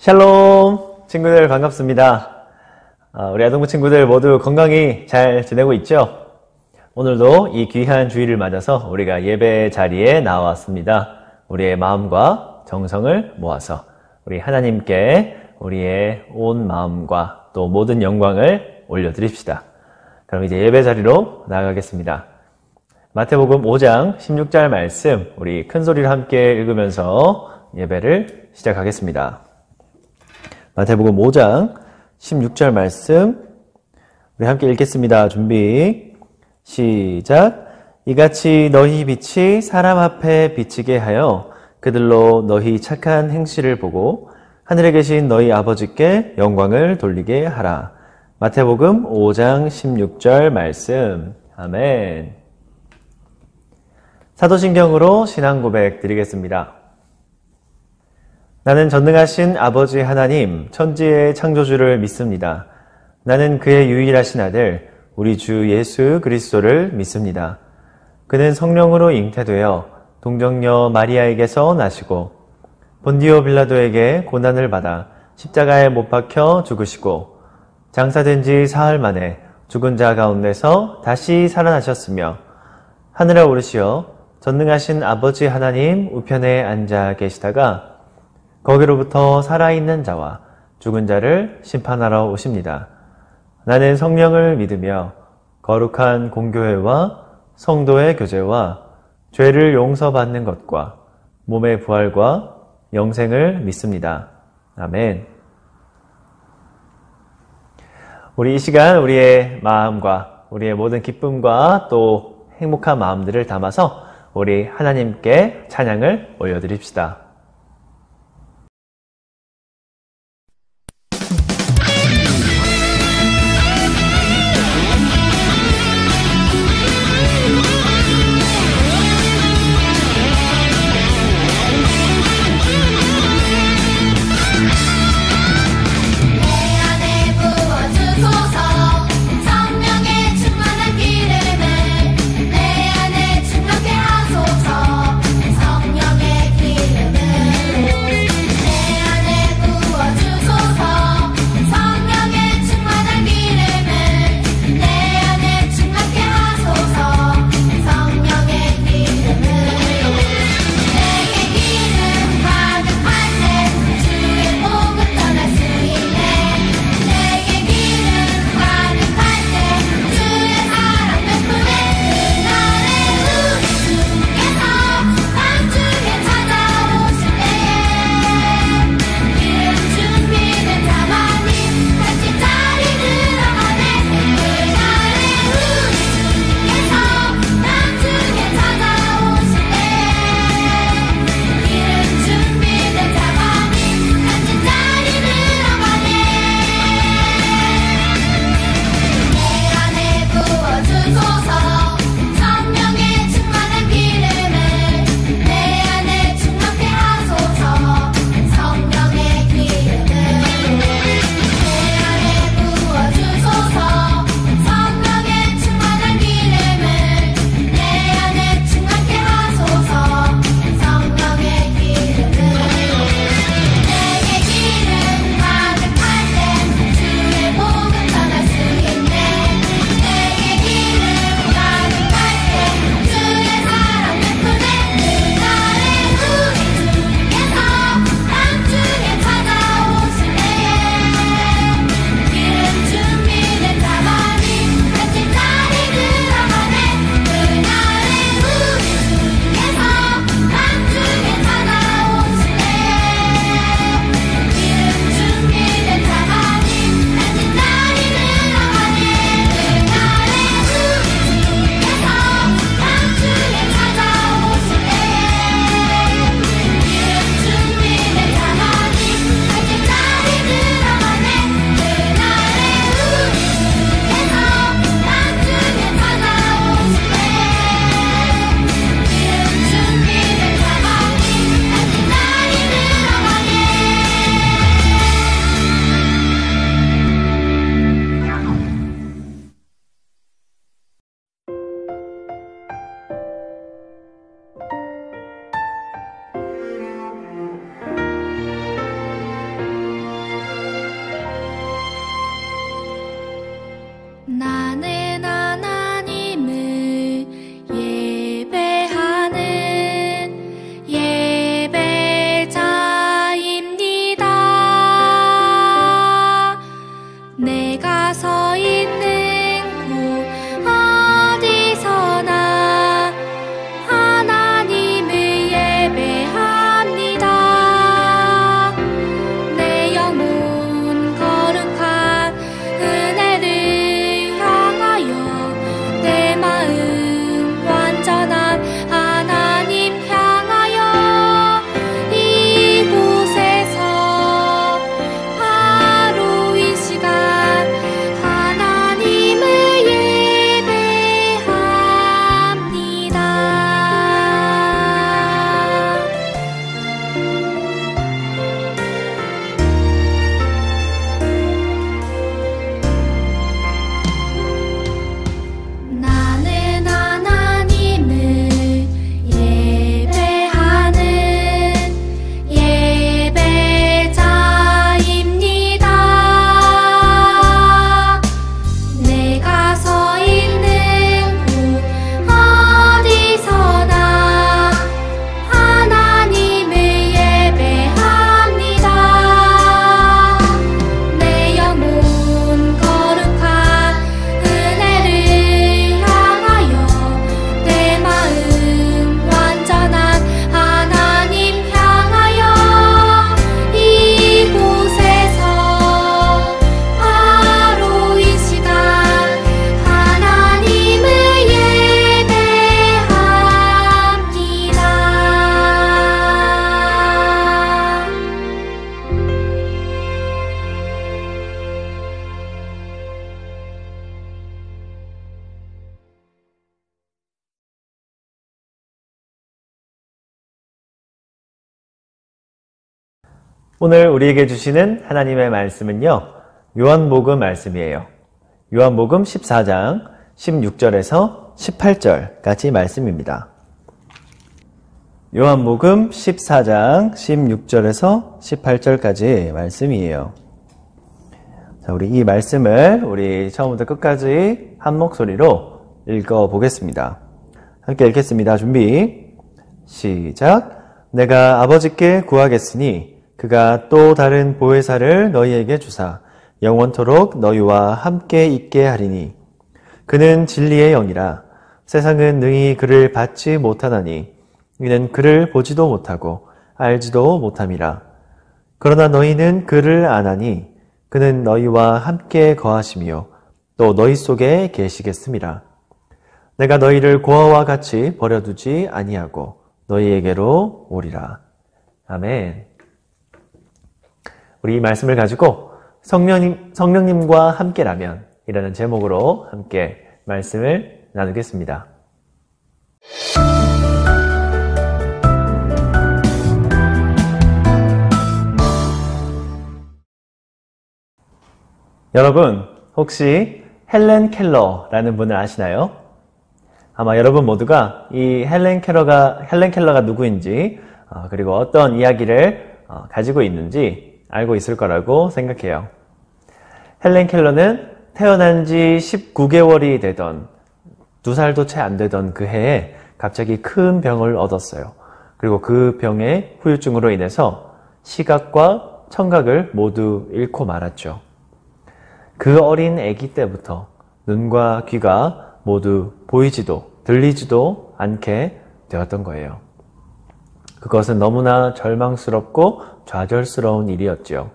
샬롬 친구들 반갑습니다. 우리 아동부 친구들 모두 건강히 잘 지내고 있죠? 오늘도 이 귀한 주일을 맞아서 우리가 예배 자리에 나왔습니다. 우리의 마음과 정성을 모아서 우리 하나님께 우리의 온 마음과 또 모든 영광을 올려드립시다. 그럼 이제 예배 자리로 나아가겠습니다. 마태복음 5장 16절 말씀 우리 큰 소리로 함께 읽으면서 예배를 시작하겠습니다. 마태복음 5장 16절 말씀 우리 함께 읽겠습니다. 준비 시작. 이같이 너희 빛이 사람 앞에 비치게 하여 그들로 너희 착한 행실을 보고 하늘에 계신 너희 아버지께 영광을 돌리게 하라. 마태복음 5장 16절 말씀. 아멘. 사도신경으로 신앙 고백 드리겠습니다. 나는 전능하신 아버지 하나님, 천지의 창조주를 믿습니다. 나는 그의 유일하신 아들, 우리 주 예수 그리스도를 믿습니다. 그는 성령으로 잉태되어 동정녀 마리아에게서 나시고 본디오 빌라도에게 고난을 받아 십자가에 못 박혀 죽으시고 장사된 지 사흘 만에 죽은 자 가운데서 다시 살아나셨으며 하늘에 오르시어 전능하신 아버지 하나님 우편에 앉아 계시다가 거기로부터 살아있는 자와 죽은 자를 심판하러 오십니다. 나는 성령을 믿으며 거룩한 공교회와 성도의 교제와 죄를 용서받는 것과 몸의 부활과 영생을 믿습니다. 아멘. 우리 이 시간 우리의 마음과 우리의 모든 기쁨과 또 행복한 마음들을 담아서 우리 하나님께 찬양을 올려드립시다. 내 안에 충만케 하소서. 성령의 기름을 오늘 우리에게 주시는 하나님의 말씀은요, 요한복음 말씀이에요. 요한복음 14장 16절에서 18절까지 말씀입니다. 요한복음 14장 16절에서 18절까지 말씀이에요. 자, 우리 이 말씀을 우리 처음부터 끝까지 한 목소리로 읽어보겠습니다. 함께 읽겠습니다. 준비, 시작. 내가 아버지께 구하겠으니 그가 또 다른 보혜사를 너희에게 주사 영원토록 너희와 함께 있게 하리니 그는 진리의 영이라. 세상은 능히 그를 받지 못하나니 이는 그를 보지도 못하고 알지도 못함이라. 그러나 너희는 그를 아나니 그는 너희와 함께 거하시며 또 너희 속에 계시겠음이라. 내가 너희를 고아와 같이 버려두지 아니하고 너희에게로 오리라. 아멘. 우리 이 말씀을 가지고 성령님과 함께라면 이라는 제목으로 함께 말씀을 나누겠습니다. 여러분, 혹시 헬렌 켈러라는 분을 아시나요? 아마 여러분 모두가 이 헬렌 켈러가 누구인지, 그리고 어떤 이야기를 가지고 있는지 알고 있을 거라고 생각해요. 헬렌 켈러는 태어난 지 19개월이 되던, 2살도 채 안 되던 그 해에 갑자기 큰 병을 얻었어요. 그리고 그 병의 후유증으로 인해서 시각과 청각을 모두 잃고 말았죠. 그 어린 아기 때부터 눈과 귀가 모두 보이지도 들리지도 않게 되었던 거예요. 그것은 너무나 절망스럽고 좌절스러운 일이었죠.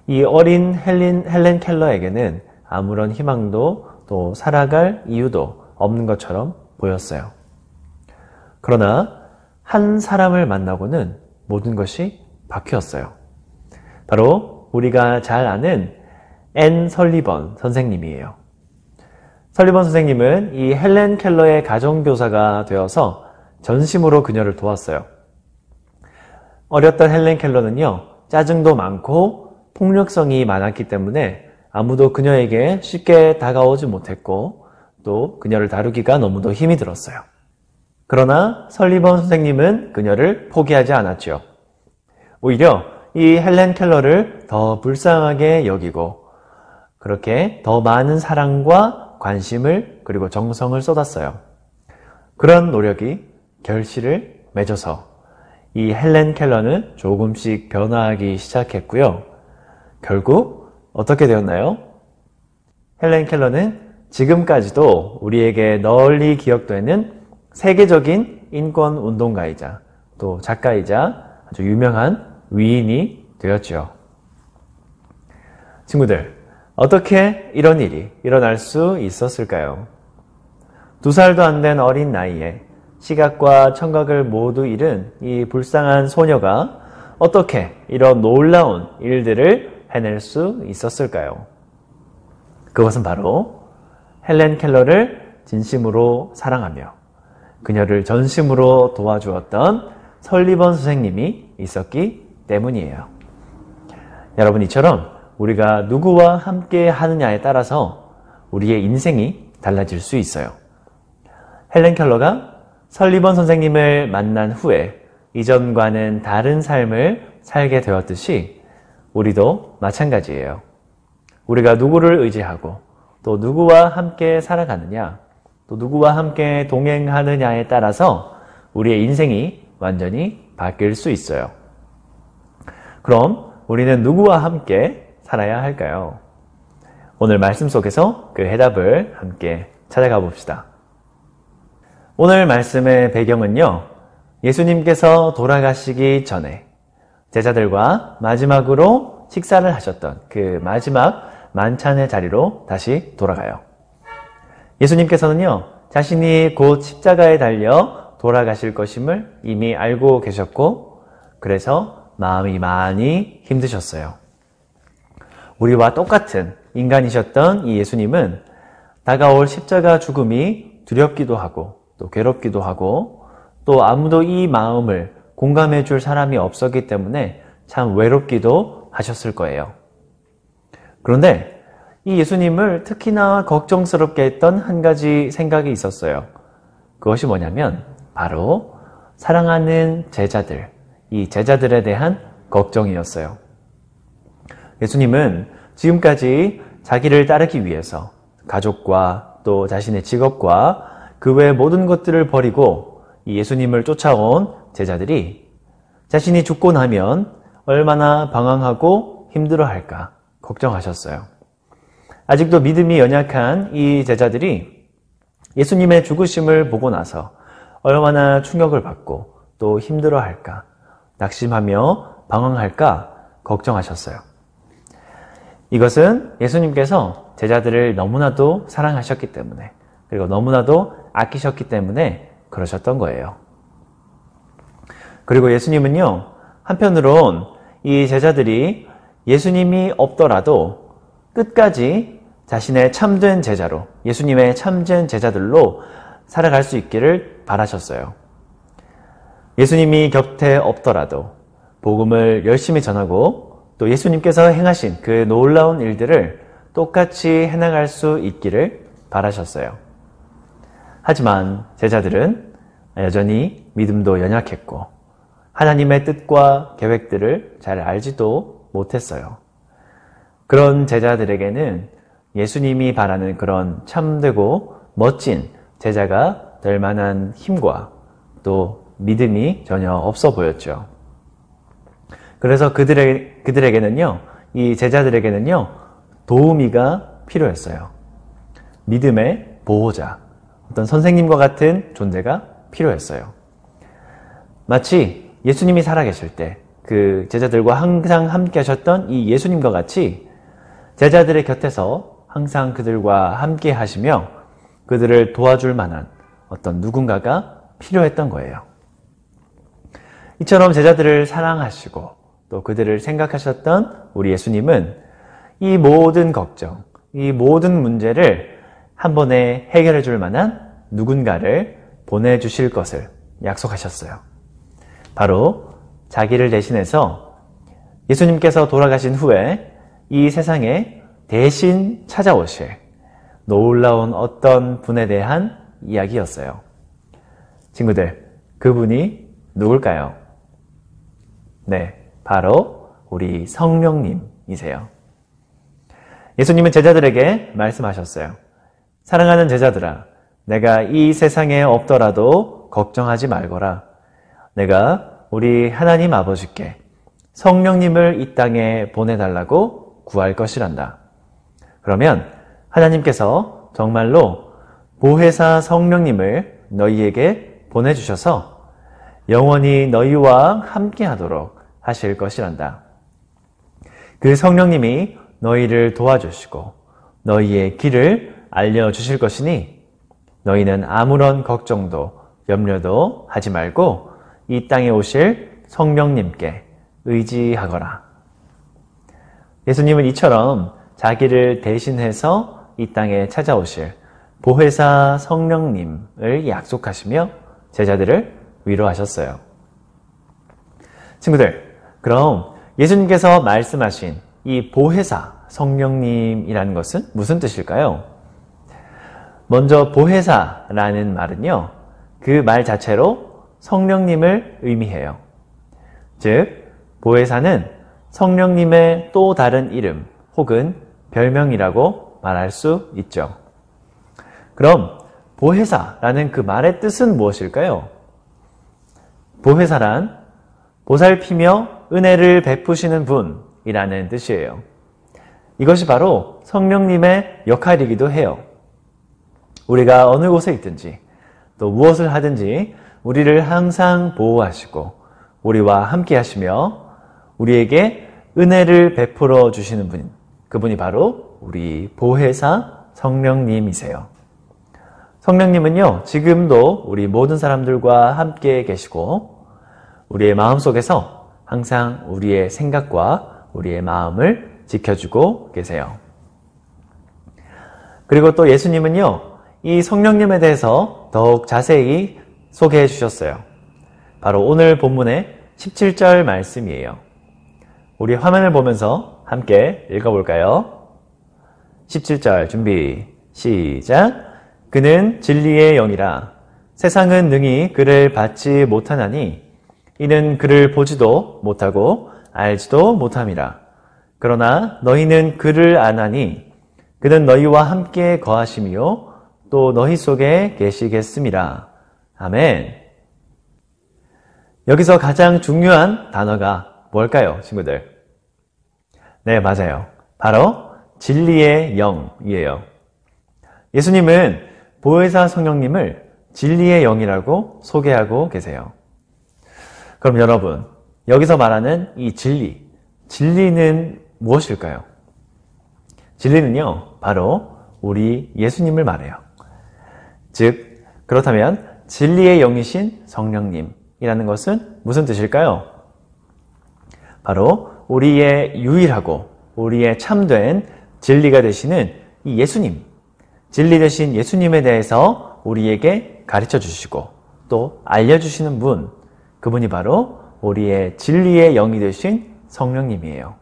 이 어린 헬렌 켈러에게는 아무런 희망도 또 살아갈 이유도 없는 것처럼 보였어요. 그러나 한 사람을 만나고는 모든 것이 바뀌었어요. 바로 우리가 잘 아는 앤 설리번 선생님이에요. 설리번 선생님은 이 헬렌 켈러의 가정교사가 되어서 전심으로 그녀를 도왔어요. 어렸던 헬렌 켈러는요, 짜증도 많고 폭력성이 많았기 때문에 아무도 그녀에게 쉽게 다가오지 못했고 또 그녀를 다루기가 너무도 힘이 들었어요. 그러나 설리번 선생님은 그녀를 포기하지 않았죠. 오히려 이 헬렌 켈러를 더 불쌍하게 여기고 그렇게 더 많은 사랑과 관심을 그리고 정성을 쏟았어요. 그런 노력이 결실을 맺어서 이 헬렌 켈러는 조금씩 변화하기 시작했고요. 결국 어떻게 되었나요? 헬렌 켈러는 지금까지도 우리에게 널리 기억되는 세계적인 인권운동가이자 또 작가이자 아주 유명한 위인이 되었죠. 친구들, 어떻게 이런 일이 일어날 수 있었을까요? 2살도 안 된 어린 나이에 시각과 청각을 모두 잃은 이 불쌍한 소녀가 어떻게 이런 놀라운 일들을 해낼 수 있었을까요? 그것은 바로 헬렌 켈러를 진심으로 사랑하며 그녀를 전심으로 도와주었던 설리번 선생님이 있었기 때문이에요. 여러분, 이처럼 우리가 누구와 함께 하느냐에 따라서 우리의 인생이 달라질 수 있어요. 헬렌 켈러가 설리번 선생님을 만난 후에 이전과는 다른 삶을 살게 되었듯이 우리도 마찬가지예요. 우리가 누구를 의지하고 또 누구와 함께 살아가느냐, 또 누구와 함께 동행하느냐에 따라서 우리의 인생이 완전히 바뀔 수 있어요. 그럼 우리는 누구와 함께 살아야 할까요? 오늘 말씀 속에서 그 해답을 함께 찾아가 봅시다. 오늘 말씀의 배경은요, 예수님께서 돌아가시기 전에 제자들과 마지막으로 식사를 하셨던 그 마지막 만찬의 자리로 다시 돌아가요. 예수님께서는요, 자신이 곧 십자가에 달려 돌아가실 것임을 이미 알고 계셨고, 그래서 마음이 많이 힘드셨어요. 우리와 똑같은 인간이셨던 이 예수님은 다가올 십자가 죽음이 두렵기도 하고 또 괴롭기도 하고 또 아무도 이 마음을 공감해 줄 사람이 없었기 때문에 참 외롭기도 하셨을 거예요. 그런데 이 예수님을 특히나 걱정스럽게 했던 한 가지 생각이 있었어요. 그것이 뭐냐면 바로 사랑하는 제자들, 이 제자들에 대한 걱정이었어요. 예수님은 지금까지 자기를 따르기 위해서 가족과 또 자신의 직업과 그 외 모든 것들을 버리고 이 예수님을 쫓아온 제자들이 자신이 죽고 나면 얼마나 방황하고 힘들어할까 걱정하셨어요. 아직도 믿음이 연약한 이 제자들이 예수님의 죽으심을 보고 나서 얼마나 충격을 받고 또 힘들어할까, 낙심하며 방황할까 걱정하셨어요. 이것은 예수님께서 제자들을 너무나도 사랑하셨기 때문에, 그리고 너무나도 아끼셨기 때문에 그러셨던 거예요. 그리고 예수님은요, 한편으론 이 제자들이 예수님이 없더라도 끝까지 자신의 참된 제자로, 예수님의 참된 제자들로 살아갈 수 있기를 바라셨어요. 예수님이 곁에 없더라도 복음을 열심히 전하고 또 예수님께서 행하신 그 놀라운 일들을 똑같이 해나갈 수 있기를 바라셨어요. 하지만 제자들은 여전히 믿음도 연약했고 하나님의 뜻과 계획들을 잘 알지도 못했어요. 그런 제자들에게는 예수님이 바라는 그런 참되고 멋진 제자가 될 만한 힘과 또 믿음이 전혀 없어 보였죠. 그래서 그들에게는요, 이 제자들에게는요, 도우미가 필요했어요. 믿음의 보호자, 어떤 선생님과 같은 존재가 필요했어요. 마치 예수님이 살아계실 때 그 제자들과 항상 함께 하셨던 이 예수님과 같이 제자들의 곁에서 항상 그들과 함께 하시며 그들을 도와줄 만한 어떤 누군가가 필요했던 거예요. 이처럼 제자들을 사랑하시고 또 그들을 생각하셨던 우리 예수님은 이 모든 걱정, 이 모든 문제를 한 번에 해결해 줄 만한 누군가를 보내주실 것을 약속하셨어요. 바로 자기를 대신해서 예수님께서 돌아가신 후에 이 세상에 대신 찾아오실 놀라운 어떤 분에 대한 이야기였어요. 친구들, 그분이 누굴까요? 네, 바로 우리 성령님이세요. 예수님은 제자들에게 말씀하셨어요. 사랑하는 제자들아, 내가 이 세상에 없더라도 걱정하지 말거라. 내가 우리 하나님 아버지께 성령님을 이 땅에 보내달라고 구할 것이란다. 그러면 하나님께서 정말로 보혜사 성령님을 너희에게 보내주셔서 영원히 너희와 함께 하도록 하실 것이란다. 그 성령님이 너희를 도와주시고 너희의 길을 알려주실 것이니 너희는 아무런 걱정도 염려도 하지 말고 이 땅에 오실 성령님께 의지하거라. 예수님은 이처럼 자기를 대신해서 이 땅에 찾아오실 보혜사 성령님을 약속하시며 제자들을 위로하셨어요. 친구들, 그럼 예수님께서 말씀하신 이 보혜사 성령님이라는 것은 무슨 뜻일까요? 먼저 보혜사라는 말은요, 그 말 자체로 성령님을 의미해요. 즉, 보혜사는 성령님의 또 다른 이름 혹은 별명이라고 말할 수 있죠. 그럼 보혜사라는 그 말의 뜻은 무엇일까요? 보혜사란 보살피며 은혜를 베푸시는 분이라는 뜻이에요. 이것이 바로 성령님의 역할이기도 해요. 우리가 어느 곳에 있든지 또 무엇을 하든지 우리를 항상 보호하시고 우리와 함께 하시며 우리에게 은혜를 베풀어 주시는 분, 그분이 바로 우리 보혜사 성령님이세요. 성령님은요, 지금도 우리 모든 사람들과 함께 계시고 우리의 마음속에서 항상 우리의 생각과 우리의 마음을 지켜주고 계세요. 그리고 또 예수님은요, 이 성령님에 대해서 더욱 자세히 소개해 주셨어요. 바로 오늘 본문의 17절 말씀이에요. 우리 화면을 보면서 함께 읽어볼까요? 17절 준비, 시작. 그는 진리의 영이라 세상은 능히 그를 받지 못하나니 이는 그를 보지도 못하고 알지도 못함이라. 그러나 너희는 그를 아나니 그는 너희와 함께 거하심이요 또 너희 속에 계시겠음이라. 아멘. 여기서 가장 중요한 단어가 뭘까요, 친구들? 네, 맞아요. 바로 진리의 영이에요. 예수님은 보혜사 성령님을 진리의 영이라고 소개하고 계세요. 그럼 여러분, 여기서 말하는 이 진리는 무엇일까요? 진리는요, 바로 우리 예수님을 말해요. 즉, 그렇다면 진리의 영이신 성령님이라는 것은 무슨 뜻일까요? 바로 우리의 유일하고 우리의 참된 진리가 되시는 이 예수님, 진리 되신 예수님에 대해서 우리에게 가르쳐 주시고 또 알려주시는 분, 그분이 바로 우리의 진리의 영이 되신 성령님이에요.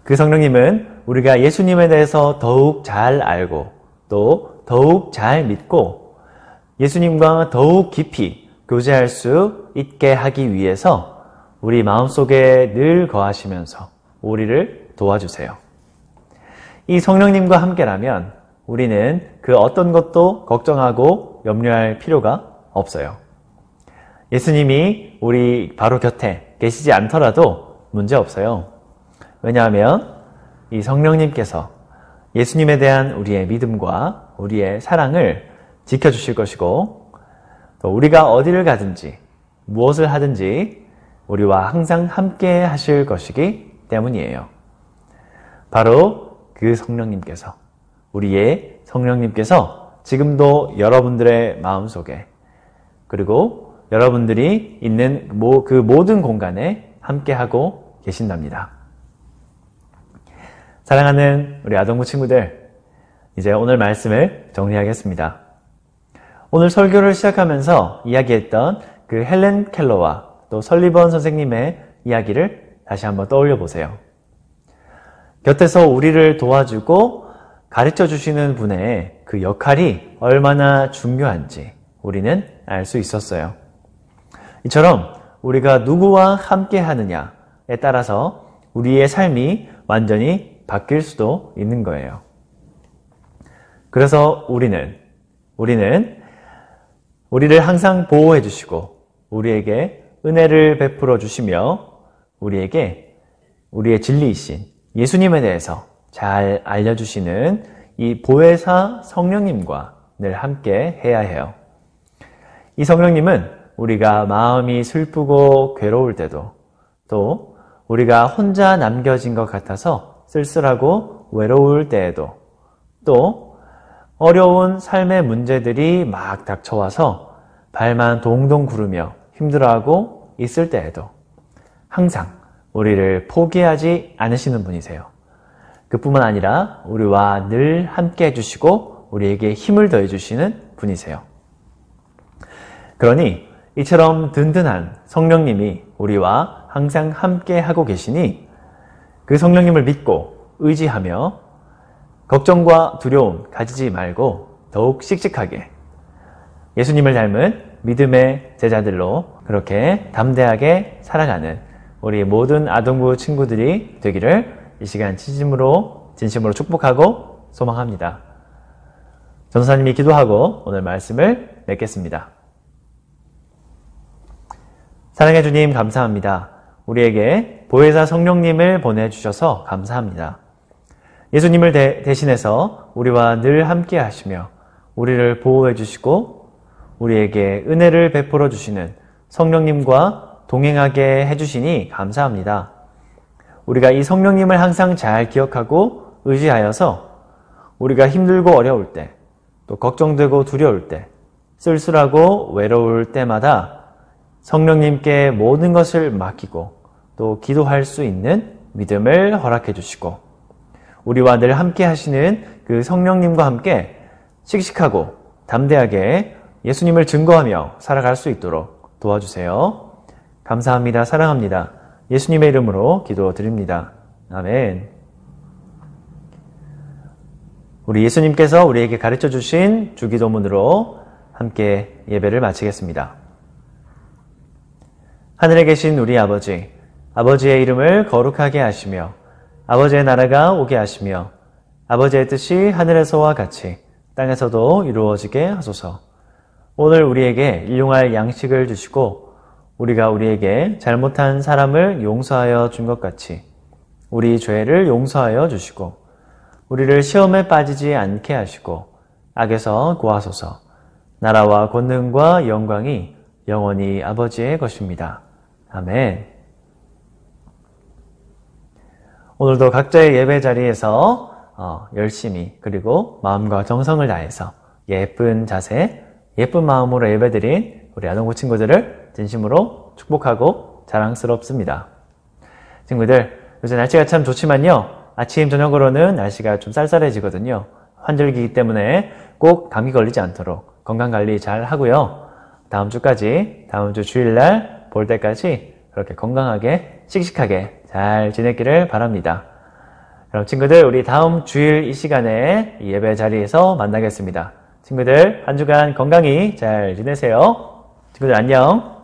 그 성령님은 우리가 예수님에 대해서 더욱 잘 알고 또 더욱 잘 믿고 예수님과 더욱 깊이 교제할 수 있게 하기 위해서 우리 마음속에 늘 거하시면서 우리를 도와주세요. 이 성령님과 함께라면 우리는 그 어떤 것도 걱정하고 염려할 필요가 없어요. 예수님이 우리 바로 곁에 계시지 않더라도 문제 없어요. 왜냐하면 이 성령님께서 예수님에 대한 우리의 믿음과 우리의 사랑을 지켜주실 것이고 또 우리가 어디를 가든지 무엇을 하든지 우리와 항상 함께 하실 것이기 때문이에요. 바로 그 성령님께서, 우리의 성령님께서 지금도 여러분들의 마음속에 그리고 여러분들이 있는 그 모든 공간에 함께하고 계신답니다. 사랑하는 우리 아동부 친구들, 이제 오늘 말씀을 정리하겠습니다. 오늘 설교를 시작하면서 이야기했던 그 헬렌 켈러와 또 설리번 선생님의 이야기를 다시 한번 떠올려 보세요. 곁에서 우리를 도와주고 가르쳐 주시는 분의 그 역할이 얼마나 중요한지 우리는 알 수 있었어요. 이처럼 우리가 누구와 함께 하느냐에 따라서 우리의 삶이 완전히 바뀔 수도 있는 거예요. 그래서 우리는 우리를 항상 보호해 주시고 우리에게 은혜를 베풀어 주시며 우리에게 우리의 진리이신 예수님에 대해서 잘 알려주시는 이 보혜사 성령님과 늘 함께 해야 해요. 이 성령님은 우리가 마음이 슬프고 괴로울 때도 또 우리가 혼자 남겨진 것 같아서 쓸쓸하고 외로울 때에도 또 어려운 삶의 문제들이 막 닥쳐와서 발만 동동 구르며 힘들어하고 있을 때에도 항상 우리를 포기하지 않으시는 분이세요. 그뿐만 아니라 우리와 늘 함께 해주시고 우리에게 힘을 더해주시는 분이세요. 그러니 이처럼 든든한 성령님이 우리와 항상 함께 하고 계시니 그 성령님을 믿고 의지하며 걱정과 두려움 가지지 말고 더욱 씩씩하게 예수님을 닮은 믿음의 제자들로 그렇게 담대하게 살아가는 우리 모든 아동부 친구들이 되기를 이 시간 진심으로 축복하고 소망합니다. 전도사님이 기도하고 오늘 말씀을 맺겠습니다. 사랑해 주님 감사합니다. 우리에게 보혜사 성령님을 보내주셔서 감사합니다. 예수님을 대신해서 우리와 늘 함께 하시며 우리를 보호해 주시고 우리에게 은혜를 베풀어 주시는 성령님과 동행하게 해주시니 감사합니다. 우리가 이 성령님을 항상 잘 기억하고 의지하여서 우리가 힘들고 어려울 때, 또 걱정되고 두려울 때, 쓸쓸하고 외로울 때마다 성령님께 모든 것을 맡기고 또 기도할 수 있는 믿음을 허락해 주시고 우리와 늘 함께 하시는 그 성령님과 함께 씩씩하고 담대하게 예수님을 증거하며 살아갈 수 있도록 도와주세요. 감사합니다. 사랑합니다. 예수님의 이름으로 기도드립니다. 아멘. 우리 예수님께서 우리에게 가르쳐 주신 주기도문으로 함께 예배를 마치겠습니다. 하늘에 계신 우리 아버지, 아버지의 이름을 거룩하게 하시며 아버지의 나라가 오게 하시며 아버지의 뜻이 하늘에서와 같이 땅에서도 이루어지게 하소서. 오늘 우리에게 일용할 양식을 주시고 우리가 우리에게 잘못한 사람을 용서하여 준 것 같이 우리 죄를 용서하여 주시고 우리를 시험에 빠지지 않게 하시고 악에서 구하소서. 나라와 권능과 영광이 영원히 아버지의 것입니다. 아멘. 오늘도 각자의 예배 자리에서 열심히 그리고 마음과 정성을 다해서 예쁜 자세, 예쁜 마음으로 예배드린 우리 아동부 친구들을 진심으로 축복하고 자랑스럽습니다. 친구들, 요새 날씨가 참 좋지만요. 아침, 저녁으로는 날씨가 좀 쌀쌀해지거든요. 환절기이기 때문에 꼭 감기 걸리지 않도록 건강관리 잘 하고요. 다음 주까지, 다음 주 주일날 볼 때까지 그렇게 건강하게, 씩씩하게 잘 지냈기를 바랍니다. 여러분 친구들, 우리 다음 주일 이 시간에 예배 자리에서 만나겠습니다. 친구들, 한 주간 건강히 잘 지내세요. 친구들 안녕.